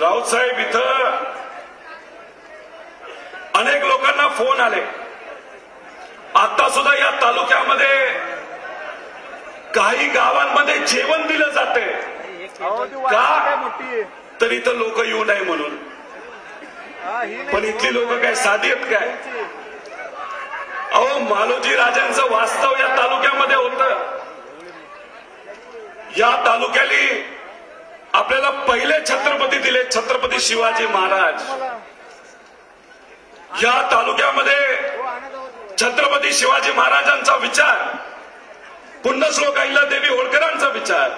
राऊत साहेब, इथं अनेक लोकांना फोन आले. आता सुद्धा या तालुक्यामध्ये काही गावांमध्ये जेवण दिलं जाते का, तर इथं लोक येऊ नये म्हणून. पण इथली लोक काय साधी आहेत काय? अहो, मालोजी राजांचं वास्तव या तालुक्यामध्ये होतं. या तालुक्याली आपल्याला पहिले छत्रपती दिले, छत्रपती शिवाजी महाराज. या तालुक्यामध्ये छत्रपती शिवाजी महाराजांचा विचार, पुण्यश्लोक अहिल्यादेवी होळकरांचा विचार,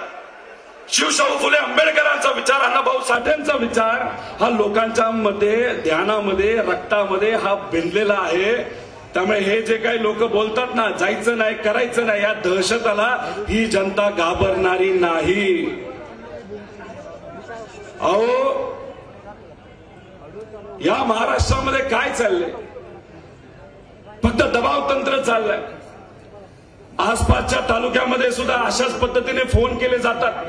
शिवशाहू फुले आंबेडकरांचा विचार, अण्णाभाऊ साठेंचा विचार हा लोकांच्या मध्ये, ध्यानामध्ये, रक्तामध्ये हा भिनलेला आहे. त्यामुळे हे जे काही लोक बोलतात ना, जायचं नाही, करायचं नाही, या दहशताला ही जनता घाबरणारी नाही. अहो, या महाराष्ट्रामध्ये काय चाललंय? फक्त दबाव तंत्र चाललंय. आसपासच्या तालुक्यामध्ये सुद्धा अशाच पद्धतीने फोन केले जातात.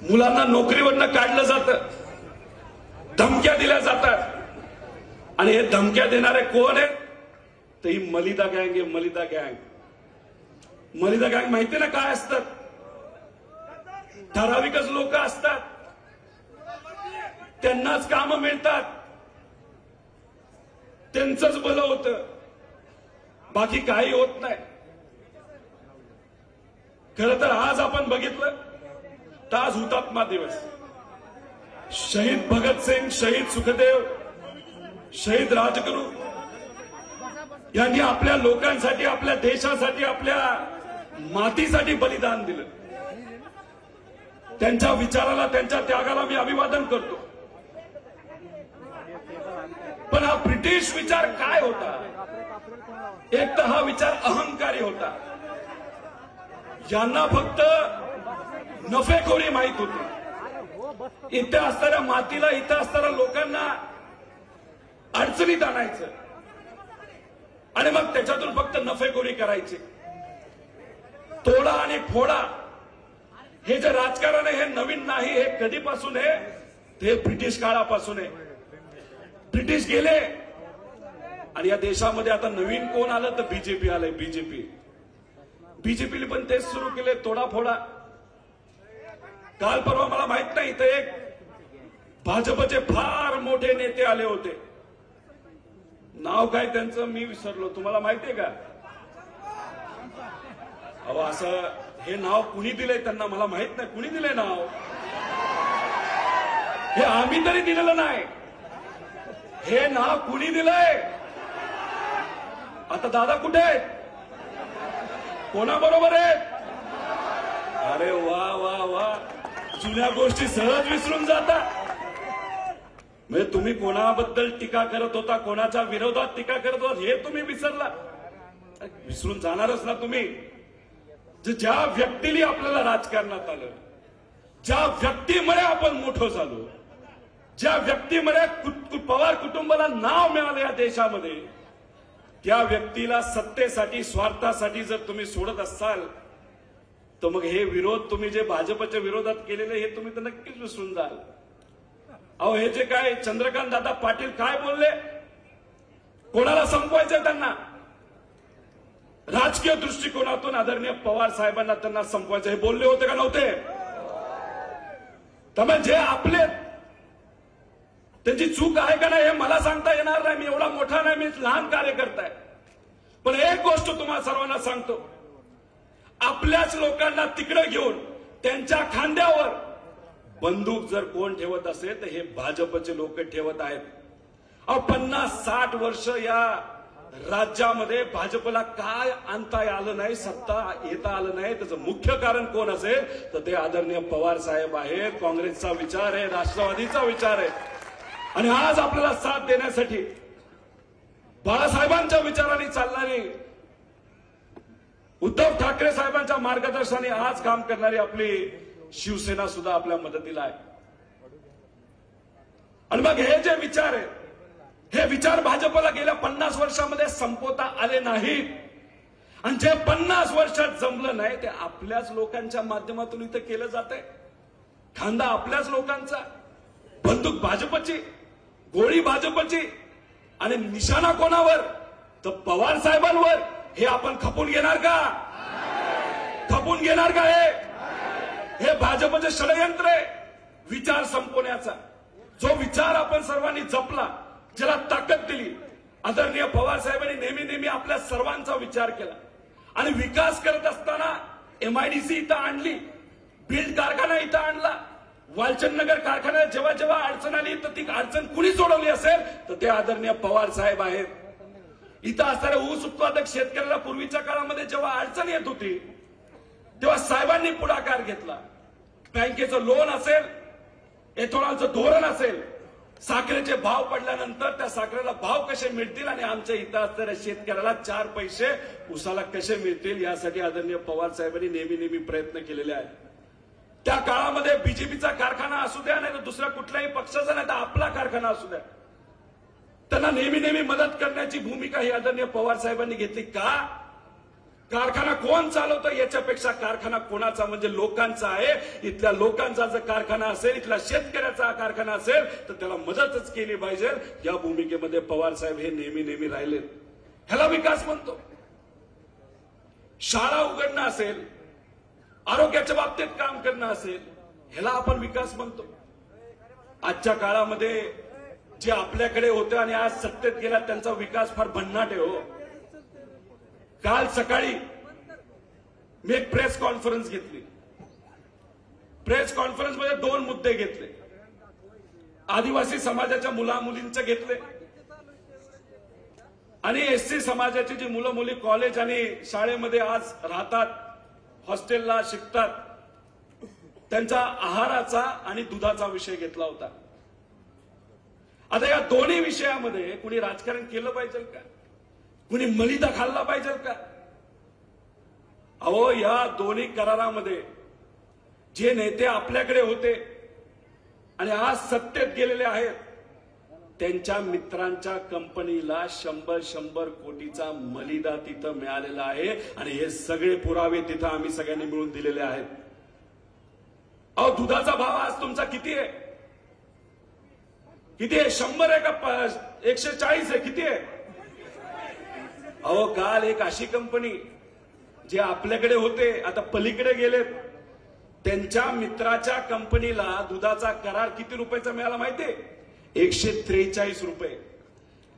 मुलांना नोकरीवरनं काढलं जातं, धमक्या दिल्या जातात. आणि हे धमक्या देणारे कोण आहेत? तर ही मलिदा गँग आहे. मलिदा गँग, मलिदा गँग माहिती ना काय असतात? ठराविकच लोक असतात, त्यांनाच काम मिळतात, त्यांचंच भलं होतं, बाकी काही होत नाही. खरं तर आज आपण बघितलं तर आज हुतात्मा दिवस. शहीद भगतसिंग, शहीद सुखदेव, शहीद राजगुरू यांनी आपल्या लोकांसाठी, आपल्या देशासाठी, आपल्या मातीसाठी बलिदान दिलं. त्यांच्या विचाराला, त्यांच्या त्यागाला मी अभिवादन करतो. पण हा ब्रिटिश विचार काय होता? एक तर हा विचार अहंकारी होता. यांना फक्त नफेखोरी माहित होती. इथे असणाऱ्या मातीला, इथे असणाऱ्या लोकांना अडचणीत आणायचं आणि मग त्याच्यातून फक्त नफेखोरी करायची. तोडा आणि फोडा हे जे राजकारण आहे हे नवीन नाही. हे कधीपासून आहे? ते ब्रिटिश काळापासून आहे. ब्रिटिश गेले आणि या देशामध्ये आता नवीन कोण आलं तर बीजेपी आलंय. बीजेपीने पण तेच सुरू केले, तोडाफोडा. काल परवा मला माहित नाही, तर एक भाजपचे फार मोठे नेते आले होते. नाव काय त्यांचं मी विसरलो. तुम्हाला माहितीये का? अहो, असं हे नाव कुणी दिलंय त्यांना मला माहित नाही. कुणी दिलंय नाव? हे आम्ही तरी दिलेलं नाही. हे नाव कुणी दिलंय? आता दादा कुठे आहेत? कोणाबरोबर आहेत? अरे वा वा वा, जुन्या गोष्टी सहज विसरून जाता. म्हणजे तुम्ही कोणाबद्दल टीका करत होता, कोणाच्या विरोधात टीका करत होता, हे तुम्ही विसरला? विसरून जाणारच ना तुम्ही. ज्या व्यक्तीला आपल्याला राजकारणात आलं, ज्या व्यक्तीमुळे आपण मोठं झालो, ज्या व्यक्तीमुळे पवार कुटुंबाला नाव मिळालं या देशामध्ये, त्या व्यक्तीला सत्तेसाठी, स्वार्थासाठी जर तुम्ही सोडत असाल तर मग हे विरोध तुम्ही जे भाजपच्या विरोधात केलेले हे तुम्ही तर नक्कीच विसरून जाल. अहो, हे जे काय चंद्रकांत दादा पाटील काय बोलले, कोणाला संपवायचंय त्यांना? राजकीय दृष्टिकोनातून आदरणीय पवार साहेबांना त्यांना संपवायचं हे बोलले होते का नव्हते? त्यामुळे जे आपले, त्यांची चूक आहे का नाही हे मला सांगता येणार नाही. मी एवढा मोठा नाही, मी लहान कार्यकर्ता आहे. पण एक गोष्ट तुम्हाला सर्वांना सांगतो, आपल्याच लोकांना तिकडे घेऊन त्यांच्या खांद्यावर बंदूक जर कोण ठेवत असेल तर हे भाजपचे लोक ठेवत आहेत. अहो, 50-60 वर्ष या राज्यामध्ये भाजपला काय आणता आलं नाही, सत्ता येता आलं नाही. त्याचं मुख्य कारण कोण असेल तर ते आदरणीय पवार साहेब आहेत. काँग्रेसचा विचार आहे, राष्ट्रवादीचा विचार आहे. आणि आज आपल्याला साथ देण्यासाठी बाळासाहेबांच्या विचारांनी चालणारी, उद्धव ठाकरे साहेबांच्या मार्गदर्शनाने आज काम करणारी आपली शिवसेना सुद्धा आपल्या मदतीला आहे. आणि मग हे जे विचार आहेत, हे विचार भाजपला गेल्या 50 वर्षामध्ये संपवता आले नाहीत. आणि जे 50 वर्षात जमलं नाही ते आपल्याच लोकांच्या माध्यमातून इथं केलं जातंय. खांदा आपल्याच लोकांचा. बंदूक भाजपची, गोळी भाजपची आणि निशाणा कोणावर? तर पवार साहेबांवर. हे आपण खपून घेणार का? खपून घेणार का? हे भाजपचे षडयंत्र आहे विचार संपवण्याचा. जो विचार आपण सर्वांनी जपला, ज्याला ताकद दिली, आदरणीय पवार साहेबांनी नेहमी नेहमी आपल्या सर्वांचा विचार केला आणि विकास करत असताना एमआयडीसी इथं आणली, बिल्ड कारखाना इथं आणला, वालचंदनगर कारखान्यात जेव्हा जेव्हा अडचण आली तर ती अडचण कुणी सोडवली असेल तर ते आदरणीय पवार साहेब आहेत. इथं असणाऱ्या ऊस उत्पादक शेतकऱ्याला पूर्वीच्या काळामध्ये जेव्हा अडचण येत होती तेव्हा साहेबांनी पुढाकार घेतला. बँकेचं लोन असेल, एथेनॉलचं धोरण असेल, साखरेचे भाव पडल्यानंतर त्या साखरेला भाव कसे मिळतील आणि आमच्या इथं असणाऱ्या शेतकऱ्याला 4 पैसे उसाला कसे मिळतील यासाठी आदरणीय पवार साहेबांनी नेहमी नेहमी प्रयत्न केलेले आहेत. त्या काळामध्ये बीजेपीचा कारखाना असू द्या नाही तर दुसऱ्या कुठल्याही पक्षाचा नाही तर आपला कारखाना असू द्या, त्यांना नेहमी नेहमी मदत करण्याची भूमिका ही आदरणीय पवार साहेबांनी घेतली. का? कारखाना कोण चालवतं याच्यापेक्षा कारखाना कोणाचा म्हणजे लोकांचा आहे. इथल्या लोकांचा जर कारखाना असेल, इथल्या शेतकऱ्याचा कारखाना असेल तर त्याला मदतच केली पाहिजे. या भूमिकेमध्ये पवार साहेब हे नेहमी नेहमी राहिलेत. ह्याला विकास म्हणतो. शाळा उघडणं असेल, आरोग्याच्या बाबतीत काम करणं असेल, ह्याला आपण विकास म्हणतो. आजच्या काळामध्ये जे आपल्याकडे होते आणि आज सत्तेत गेला त्यांचा विकास फार भन्नाट आहे हो. काल सकाळी मी एक प्रेस कॉन्फरन्स घेतली. प्रेस कॉन्फरन्समध्ये 2 मुद्दे घेतले. आदिवासी समाजाच्या मुला मुलींचे घेतले आणि एससी समाजाची जी मुलं मुली कॉलेज आणि शाळेमध्ये आज राहतात, हॉस्टेलला शिकतात, त्यांचा आहाराचा आणि दुधाचा विषय घेतला होता. आता या दोन्ही विषयामध्ये कुणी राजकारण केलं पाहिजे का? कुणी मलिदा खाल्ला पाहिजे का? अहो, या दोन्ही करारामध्ये जे नेते आपल्याकडे होते आणि आज सत्तेत गेलेले आहेत त्यांच्या मित्रांच्या कंपनीला 100 कोटीचा मलिदा तिथं मिळालेला आहे आणि हे सगळे पुरावे तिथं आम्ही सगळ्यांनी मिळून दिलेले आहेत. अहो, दुधाचा भाव आज तुमचा किती आहे? किती आहे? 100 आहे का 140 आहे? किती आहे? अहो, काल एक अशी कंपनी जे आपल्याकडे होते आता पलीकडे गेलेत, त्यांच्या मित्राच्या कंपनीला दुधाचा करार किती रुपयाचा मिळाला माहितीये? 143 रुपये.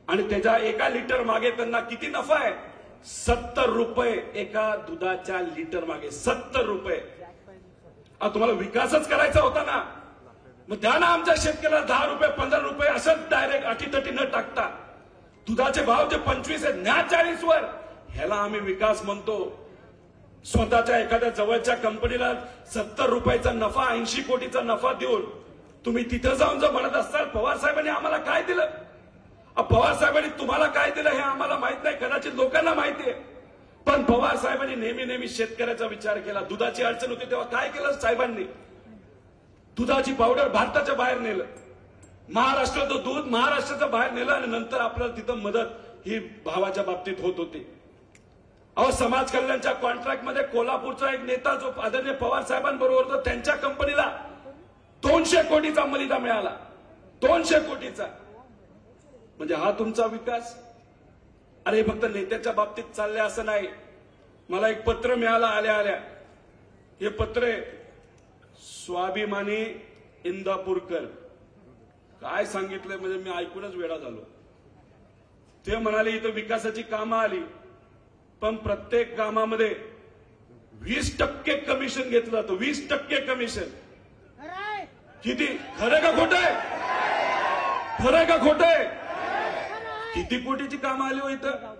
आणि त्याच्या एका लिटर मागे त्यांना किती नफा आहे? 70 रुपये एका दुधाच्या लिटर मागे. 70 रुपये. तुम्हाला विकासच करायचा होता ना, मग द्या ना आमच्या शेतकऱ्याला 10 रुपये 15 रुपये असंच डायरेक्ट अटीतटी न टाकता. दुधाचे भाव जे 25 आहेत न्या 40 वर. ह्याला आम्ही विकास म्हणतो. स्वतःच्या एखाद्या जवळच्या कंपनीला 70 रुपयाचा नफा, 80 कोटीचा नफा देऊन तुम्ही तिथं जाऊन जर म्हणत असताल पवार साहेबांनी आम्हाला काय दिलं, पवार साहेबांनी तुम्हाला काय दिलं हे आम्हाला माहित नाही, कदाचित लोकांना माहिती आहे. पण पवार साहेबांनी नेहमी नेहमी शेतकऱ्याचा विचार केला. दुधाची अडचण होती तेव्हा काय केलं साहेबांनी? दुधाची पावडर भारताच्या बाहेर नेलं, महाराष्ट्राचं दूध महाराष्ट्राच्या बाहेर नेलं आणि नंतर आपल्याला तिथं मदत ही भावाच्या बाबतीत होत होती. अहो, समाज कल्याणच्या कॉन्ट्रॅक्टमध्ये कोल्हापूरचा एक नेता जो आदरणीय पवार साहेबांबरोबर होता त्यांच्या कंपनीला 200 कोटीचा मलिदा मिळाला. 200 कोटीचा. म्हणजे हा तुमचा विकास? अरे फक्त नेत्याच्या बाबतीत चाललंय असं नाही. मला एक पत्र मिळालं आल्या आल्या. हे पत्र आहे स्वाभिमानी इंदापूरकर. काय सांगितलंय म्हणजे मी ऐकूनच वेडा झालो. ते म्हणाले इथं विकासाची कामं आली पण प्रत्येक कामामध्ये 20% कमिशन घेतलं जातं. 20% कमिशन. किती? खरं का खोटं आहे? खरं का खोटं आहे? किती कोटीची कामं आली हो इथं?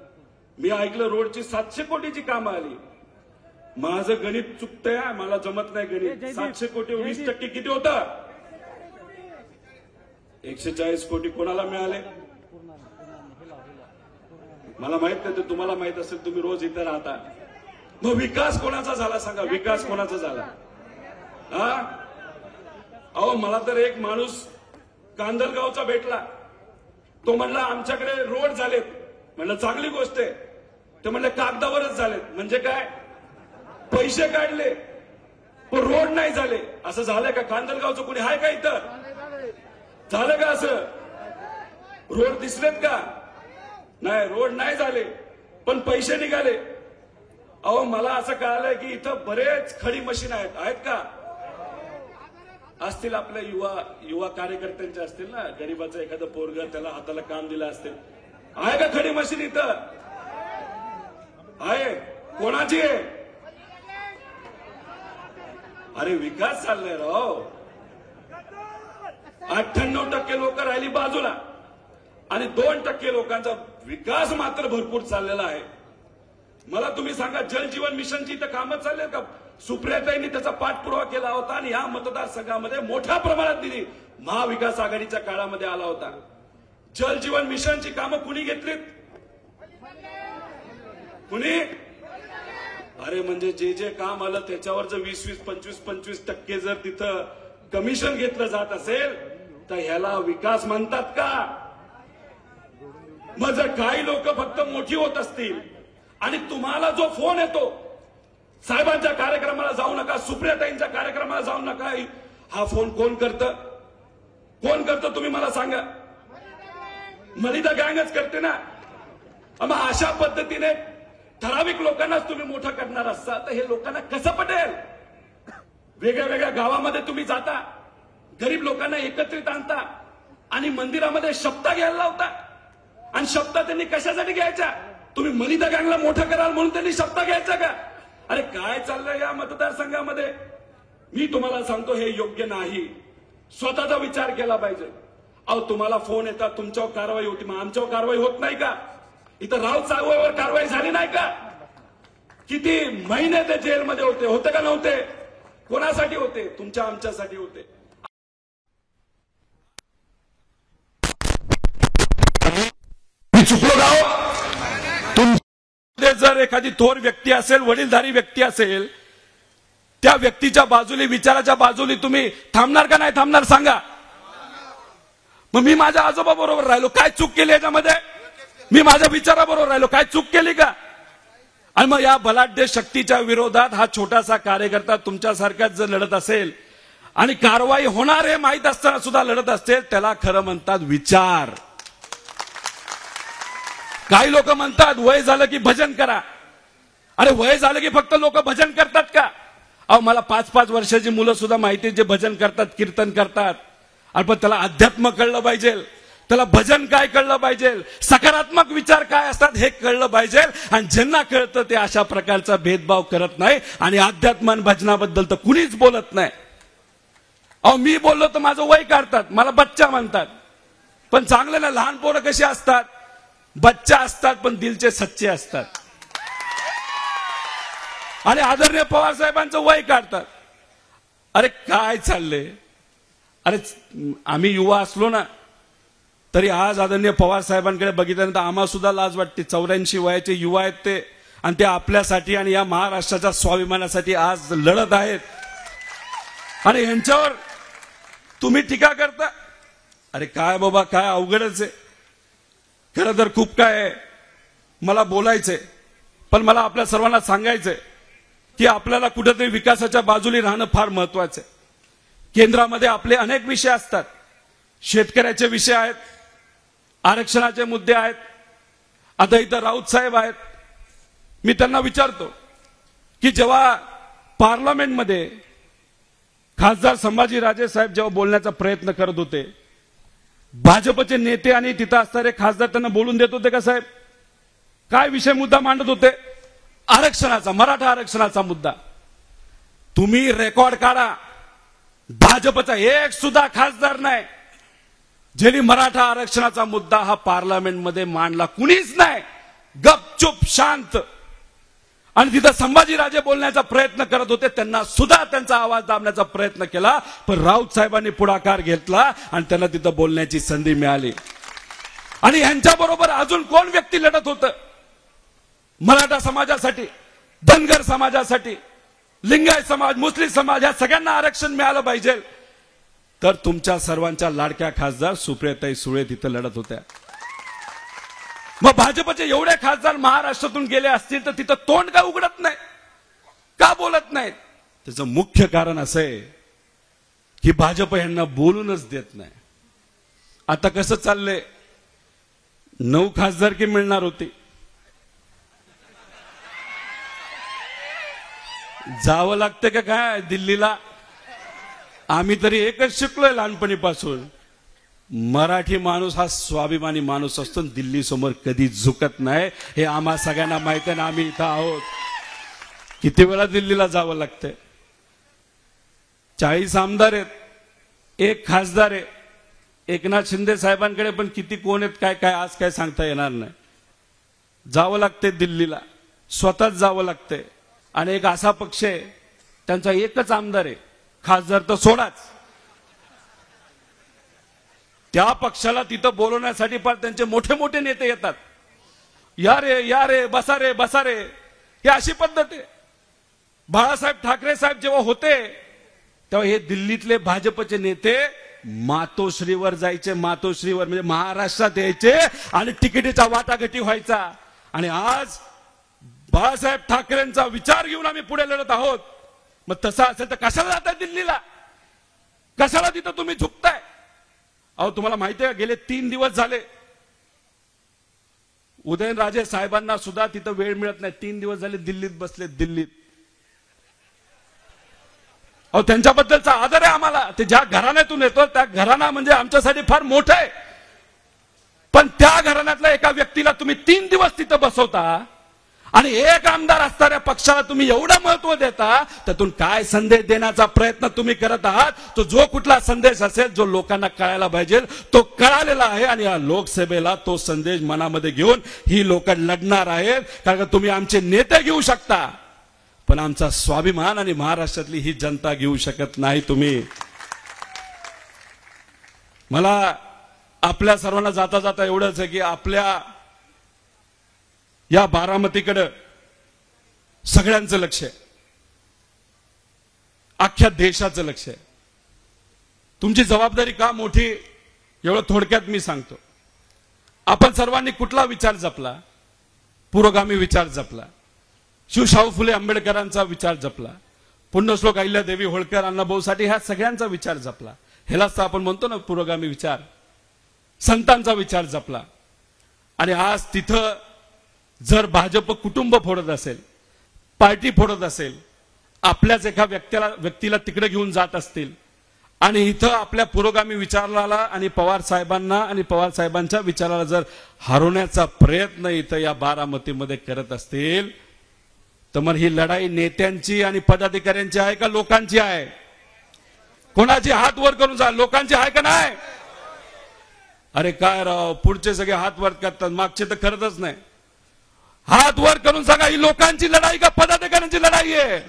मी ऐकलं रोडची 700 कोटीची कामं आली. माझं गणित चुकतंय, मला जमत नाही गणित. 700 कोटी 20% किती होतं? 140 कोटी कोणाला मिळाले? मला माहित नाही, तर तुम्हाला माहित असेल, तुम्ही रोज इथं राहता. मग विकास कोणाचा झाला सांगा? विकास कोणाचा झाला? हा? अहो, मला तर एक माणूस कांदलगावचा भेटला. तो म्हणला आमच्याकडे रोड झालेत. म्हणलं चांगली गोष्ट आहे. ते म्हणले कागदावरच झालेत. म्हणजे काय? पैसे काढले पण रोड नाही झाले. असं झालंय का? कांदलगावचं कोणी आहे का इथं? झालं का असं? रोड दिसलेत का? नाही, रोड नाही झाले, पण पैसे निघाले. अहो, मला असं कळालंय की इथं बरेच खडी मशीन आहेत का? असतील आपल्या युवा कार्यकर्त्यांचे असतील ना, गरीबाचं एखादं पोरग त्याला हाताला काम दिलं असतील. आहे का खडी मशीन इथं? आहे. कोणाची आहे? अरे विकास चाललाय राव. 98% लोक राहिली बाजूला आणि 2% लोकांचा विकास मात्र भरपूर चाललेला आहे. मला तुम्ही सांगा, जल जीवन मिशनची इथं कामं चालले का? सुप्रियाताईंनी त्याचा पाठपुरावा केला होता आणि या मतदारसंघामध्ये मोठ्या प्रमाणात निधी महाविकास आघाडीच्या काळामध्ये आला होता. जल जीवन मिशनची कामं कुणी घेतलीत? कुणी? अरे म्हणजे जे काम आलं त्याच्यावर जर 20-25% जर तिथं कमिशन घेतलं जात असेल तर ह्याला विकास म्हणतात का? मग जर काही लोक फक्त मोठी होत असतील आणि तुम्हाला जो फोन येतो, साहेबांच्या कार्यक्रमाला जाऊ नका, सुप्रियाताईंच्या कार्यक्रमाला जाऊ नका, हा फोन कोण करतं? कोण करतं तुम्ही मला सांगा? मलिदा गँगच करते ना. मग अशा पद्धतीने ठराविक लोकांनाच तुम्ही मोठं करणार असता तर हे लोकांना कसं पटेल? वेगळ्या वेगळ्या गावामध्ये तुम्ही जाता, गरीब लोकांना एकत्रित आणता आणि मंदिरामध्ये शपथा घ्यायला लावता. आणि शपथा त्यांनी कशासाठी घ्यायच्या? तुम्ही मलिदा गँगला मोठं कराल म्हणून त्यांनी शपथा घ्यायचा का? अरे काय चाललंय या मतदारसंघामध्ये? मी तुम्हाला सांगतो, हे योग्य नाही. स्वतःचा विचार केला पाहिजे. अहो, तुम्हाला फोन येतात, तुमच्यावर कारवाई होती, मग आमच्यावर कारवाई होत नाही का? इथं राऊत साहेबांवर कारवाई झाली नाही का? किती महिने ते जेलमध्ये होते का नव्हते? कोणासाठी होते? तुमच्या आमच्यासाठी होते. मी चुकलो का हो? तुमचे जर एखादी थोर व्यक्ती असेल, वडीलधारी व्यक्ती असेल, त्या व्यक्तीच्या बाजूने, विचाराच्या बाजूने तुम्ही थांबणार का नाही थांबणार सांगा? मग मी माझ्या आजोबा बरोबर राहिलो, काय चूक केली याच्यामध्ये? मी माझ्या विचाराबरोबर राहिलो, काय चूक केली का? आणि मग या बलाढ्य शक्तीच्या विरोधात हा छोटासा कार्यकर्ता तुमच्यासारख्याच जर लढत असेल आणि कारवाई होणार हे माहीत असताना सुद्धा लढत असेल, त्याला खरं म्हणतात विचार. काही लोक म्हणतात वय झालं की भजन करा. अरे वय झालं की फक्त लोक भजन करतात का? अहो, मला 5-5 वर्षाची मुलं सुद्धा माहिती जे भजन करतात, कीर्तन करतात. अरे पण त्याला अध्यात्म कळलं पाहिजे, त्याला भजन काय कळलं पाहिजे, सकारात्मक विचार काय असतात हे कळलं पाहिजे. आणि ज्यांना कळतं ते अशा प्रकारचा भेदभाव करत नाही आणि अध्यात्म आणि भजनाबद्दल तर कुणीच बोलत नाही. अहो, मी बोललो तर माझं वय काढतात, मला बच्चा म्हणतात. पण चांगलं ना, लहान पोरं कशी असतात? बच्चा असतात पण दिलचे सच्चे असतात. आणि आदरणीय पवार साहेबांचं वय काढतात. अरे काय चाललंय? अरे आम्ही युवा असलो ना तरी आज आदरणीय पवार साहेबांकडे बघितल्यानंतर आम्हाला सुद्धा लाज वाटते. 84 वयाचे युवा आहेत ते, आणि ते आपल्यासाठी आणि या महाराष्ट्राच्या स्वाभिमानासाठी आज लढत आहेत. आणि यांच्यावर तुम्ही टीका करता. अरे काय बाबा, काय अवघडच आहे. खरं तर खूप काय मला बोलायचंय, पण मला आपल्या सर्वांना सांगायचंय की आपल्याला कुठेतरी विकासाच्या बाजूने राहणं फार महत्वाचं आहे. केंद्रामध्ये आपले अनेक विषय असतात. शेतकऱ्याचे विषय आहेत, आरक्षणाचे मुद्दे आहेत. आता इथं राऊत साहेब आहेत. मी त्यांना विचारतो की जेव्हा पार्लमेंटमध्ये खासदार संभाजीराजे साहेब जेव्हा बोलण्याचा प्रयत्न करत होते, भाजपचे नेते आणि तिथं असणारे खासदार त्यांना बोलून देत होते का साहेब? काय विषय मुद्दा मांडत होते? आरक्षणाचा, मराठा आरक्षणाचा मुद्दा. तुम्ही रेकॉर्ड काढा, भाजपचा एक सुद्धा खासदार नाही ज्यांनी मराठा आरक्षणाचा मुद्दा हा पार्लमेंटमध्ये मांडला. कुणीच नाही. गपचूप शांत. आणि तिथं संभाजीराजे बोलण्याचा प्रयत्न करत होते, त्यांना सुद्धा त्यांचा आवाज दाबण्याचा प्रयत्न केला, पण राऊत साहेबांनी पुढाकार घेतला आणि त्यांना तिथं बोलण्याची संधी मिळाली. आणि यांच्याबरोबर अजून कोण व्यक्ती लढत होतं? मराठा समाजासाठी, धनगर समाजासाठी, लिंगायत समाज, मुस्लिम समाज, या सगळ्यांना आरक्षण मिळालं पाहिजे. तर तुमच्या सर्वांच्या लाडक्या खासदार सुप्रियाताई सुळे तिथं लढत होत्या. मग भाजपचे एवढे खासदार महाराष्ट्रातून गेले असतील तर तिथं तोंड का उघडत नाही? का बोलत नाहीत? त्याचं मुख्य कारण असं आहे की भाजप यांना बोलूनच देत नाही. आता कसं चाललंय, 9 खासदारकी मिळणार होती, जावं लागतं का काय दिल्लीला? आम्ही तरी एकच शिकलोय लहानपणीपासून, मराठी माणूस हा स्वाभिमानी माणूस असतो, दिल्ली समोर कधी झुकत नाही, हे आम्हा सगळ्यांना माहिती आहे ना. आम्ही इथं आहोत, किती वेळा दिल्लीला जावं लागतंय. 40 आमदार आहेत, 1 खासदार आहे. एकनाथ शिंदे साहेबांकडे पण किती कोण आहेत काय काय आज काय सांगता येणार नाही. जावं लागतंय दिल्लीला, स्वतःच जावं लागतंय. आणि एक असा पक्ष आहे त्यांचा एकच आमदार आहे, खासदार तर सोडाच. त्या पक्षाला तिथं बोलवण्यासाठी पण त्यांचे मोठे मोठे नेते येतात. या रे बसा रे बसा रे, ही अशी पद्धत आहे. बाळासाहेब ठाकरे साहेब जेव्हा होते तेव्हा हे दिल्लीतले भाजपचे नेते मातोश्रीवर जायचे, मातोश्रीवर म्हणजे महाराष्ट्रात यायचे आणि तिकिटीचा वाटाघाटी व्हायचा. आणि आज बाळासाहेब ठाकरेंचा विचार घेऊन आम्ही पुढे लढत आहोत. मग तसं असेल तर कशाला जाताय दिल्लीला? कशाला तिथं तुम्ही झुकताय? अहो तुम्हाला माहिती आहे, गेले 3 दिवस झाले उदयनराजे साहेबांना सुद्धा तिथं वेळ मिळत नाही. 3 दिवस झाले दिल्लीत बसले, दिल्लीत. अहो त्यांच्याबद्दलचा आदर आहे आम्हाला. ते ज्या घराण्यातून येतो त्या घराणा म्हणजे आमच्यासाठी फार मोठं आहे. पण त्या घराण्यातल्या एका व्यक्तीला तुम्ही 3 दिवस तिथं बसवता आणि एक आमदार असणाऱ्या पक्षाला तुम्ही एवढं महत्व देता, त्यातून काय संदेश देण्याचा प्रयत्न तुम्ही करत आहात? तो जो कुठला संदेश असेल जो लोकांना कळायला पाहिजे तो कळालेला आहे. आणि या लोकसभेला तो संदेश मनामध्ये घेऊन ही लोक लढणार आहेत. कारण तुम्ही आमचे नेते घेऊ शकता, पण आमचा स्वाभिमान आणि महाराष्ट्रातली ही जनता घेऊ शकत नाही तुम्ही. मला आपल्या सर्वांना जाता जाता एवढंच आहे की आपल्या या बारामतीकडे सगळ्यांचं लक्ष आहे, अख्ख्या देशाचं लक्ष आहे. तुमची जबाबदारी का मोठी एवढं थोडक्यात मी सांगतो. आपण सर्वांनी कुठला विचार जपला? पुरोगामी विचार जपला. शिवशाहू फुले आंबेडकरांचा विचार जपला. पुण्यश्लोक अहिल्यादेवी होळकर अण्णाभाऊ साठे ह्या सगळ्यांचा विचार जपला. ह्यालाच तर आपण म्हणतो ना पुरोगामी विचार. संतांचा विचार जपला. आणि आज तिथं जर भाजप कुटुंब फोडत असेल, पार्टी फोडत असेल, आपल्याच एका व्यक्तीला तिकडे घेऊन जात असतील आणि इथं आपल्या पुरोगामी विचाराला आणि पवार साहेबांना आणि पवार साहेबांच्या विचाराला जर हरवण्याचा प्रयत्न इथं या बारामतीमध्ये करत असतील, तर मग ही लढाई नेत्यांची आणि पदाधिकाऱ्यांची आहे का लोकांची आहे? कोणाची? हात वर करून जा. लोकांची आहे का नाही? अरे काय राव, पुढचे सगळे हात वर करतात, मागचे तर करतच नाही. हात वर करून सांगा, ही लोकांची लढाई का पदाधिकाऱ्यांची लढाई आहे?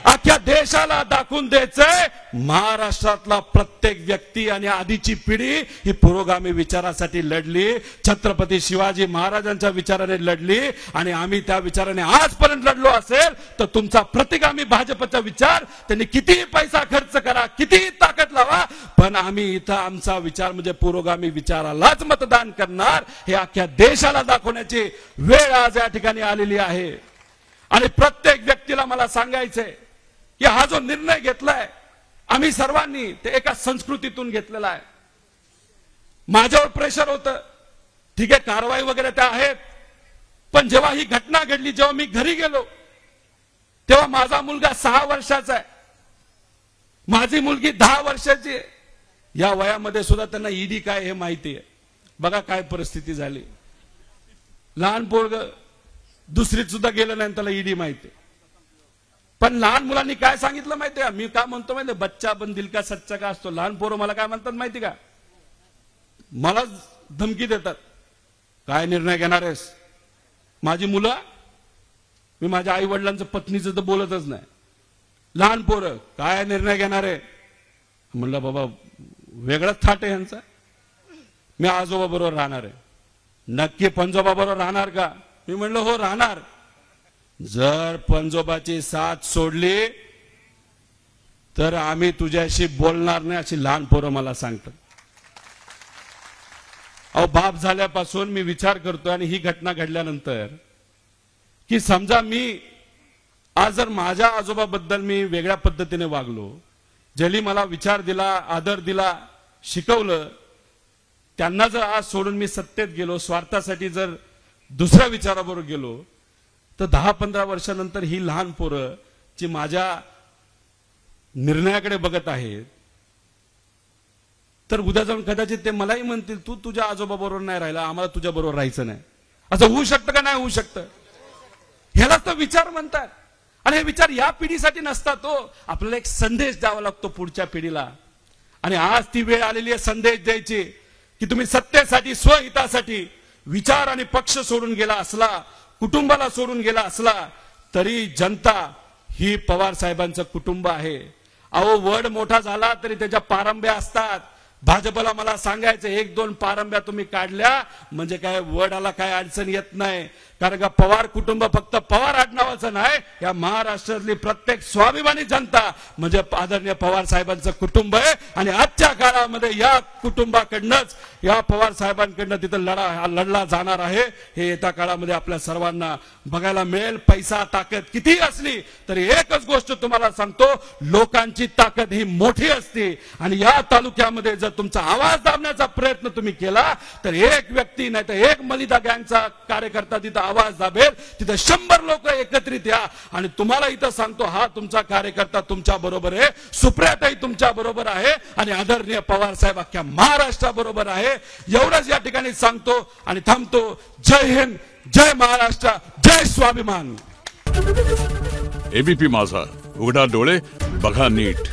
अख्ख्या देशाला दाखवून द्यायचंय महाराष्ट्रातला प्रत्येक व्यक्ती आणि आधीची पिढी ही पुरोगामी विचारासाठी लढली, छत्रपती शिवाजी महाराजांच्या विचाराने लढली. आणि आम्ही त्या विचाराने आजपर्यंत लढलो असेल तर तुमचा प्रतिगामी भाजपचा विचार, त्यांनी कितीही पैसा खर्च करा, कितीही ताकद लावा, पण आम्ही इथं आमचा विचार म्हणजे पुरोगामी विचारालाच मतदान करणार, हे अख्ख्या देशाला दाखवण्याची वेळ आज या ठिकाणी आलेली आहे. आणि प्रत्येक व्यक्तीला मला सांगायचंय की हा जो निर्णय घेतलाय आम्ही सर्वांनी, ते एका संस्कृतीतून घेतलेला आहे. माझ्यावर प्रेशर होतं, ठीक आहे कारवाई वगैरे त्या आहेत, पण जेव्हा ही घटना घडली, जेव्हा मी घरी गेलो, तेव्हा माझा मुलगा 6 वर्षाचा आहे, माझी मुलगी 10 वर्षाची आहे. या वयामध्ये सुद्धा त्यांना ईडी काय हे माहिती आहे. बघा काय परिस्थिती झाली. लहान पोरग दुसरीत सुद्धा गेलं नाही, त्याला ईडी माहिती. पण लहान मुलांनी काय सांगितलं माहितीये का? मी काय म्हणतो माहितीये, बच्चा पण दिल का सच्चा का असतो. लहान पोरं मला काय म्हणतात माहिती का? मला धमकी देतात, काय निर्णय घेणार आहेस? माझी मुलं, मी माझ्या आई वडिलांचं पत्नीचं तर बोलतच नाही. लहान पोरं काय निर्णय घेणार आहे? म्हणलं बाबा वेगळाच थाट आहे यांचा. मी आजोबा बरोबर राहणार आहे. नक्की पंजोबा बरोबर राहणार का? मी म्हणलं हो राहणार. जर पंजोबाची साथ सोडली तर आम्ही तुझ्याशी बोलणार नाही, अशी लहान पोरं मला सांगतात. अहो बाप झाल्यापासून मी विचार करतो आणि ही घटना घडल्यानंतर की समजा मी आज जर माझ्या आजोबाबद्दल मी वेगळ्या पद्धतीने वागलो, ज्यांनी मला विचार दिला, आदर दिला, शिकवलं, त्यांना जर आज सोडून मी सत्तेत गेलो, स्वार्थासाठी जर दुसऱ्या विचाराबरोबर गेलो, तर 10-15 वर्षानंतर ही लहान पोरं जी माझ्या निर्णयाकडे बघत आहेत, तर उद्या जाऊन कदाचित ते मलाही म्हणतील तू तुझ्या आजोबा बरोबर नाही राहिला, आम्हाला तुझ्या बरोबर राहायचं नाही. असं होऊ शकतं का? नाही होऊ शकतं. ह्यालाच तर विचार म्हणतात. आणि हे विचार या पिढीसाठी नसतात. तो आपल्याला एक संदेश द्यावा लागतो पुढच्या पिढीला. आणि आज ती वेळ आलेली आहे संदेश द्यायची की तुम्ही सत्तेसाठी, स्वहितासाठी विचार आणि पक्ष सोडून गेला असला, कुटुंबाला सोडून गेला असला, तरी जनता ही पवार साहेबांचं कुटुंब आहे. अहो, वड मोठा झाला तरी त्याच्या पारंब्या असतात. भाजपला मला सांगायचं, 1-2 पारंब्या तुम्ही काढल्या म्हणजे काय वडाला काय अडचण येत नाही. कारण का पवार कुटुंब फक्त पवार आडनावाचं नाही, या महाराष्ट्रातली प्रत्येक स्वाभिमानी जनता म्हणजे आदरणीय पवार साहेबांचं कुटुंब आहे. आणि आजच्या काळामध्ये या कुटुंबाकडनंच, या पवार साहेबांकडनं तिथं लढला जाणार आहे. हे येत्या काळामध्ये आपल्या सर्वांना बघायला मिळेल. पैसा ताकद किती असली तरी एकच गोष्ट तुम्हाला सांगतो, लोकांची ताकद ही मोठी असते. आणि या तालुक्यामध्ये जर तुमचा आवाज दाबण्याचा प्रयत्न तुम्ही केला तर एक व्यक्ती नाही तर एक मलिदा गँगचा कार्यकर्ता तिथं आवाज दाबेल. तिथं 100 लोक एकत्रित या. आणि तुम्हाला इथं सांगतो, हा तुमचा कार्यकर्ता तुमच्या बरोबर आहे, सुप्रियाताई तुमच्या बरोबर आहे आणि आदरणीय पवार साहेब अख्ख्या महाराष्ट्राबरोबर आहे. एवढंच या ठिकाणी सांगतो आणि थांबतो. जय हिंद, जय महाराष्ट्र, जय स्वाभिमान. एबीपी माझा, उघडा डोळे बघा नीट.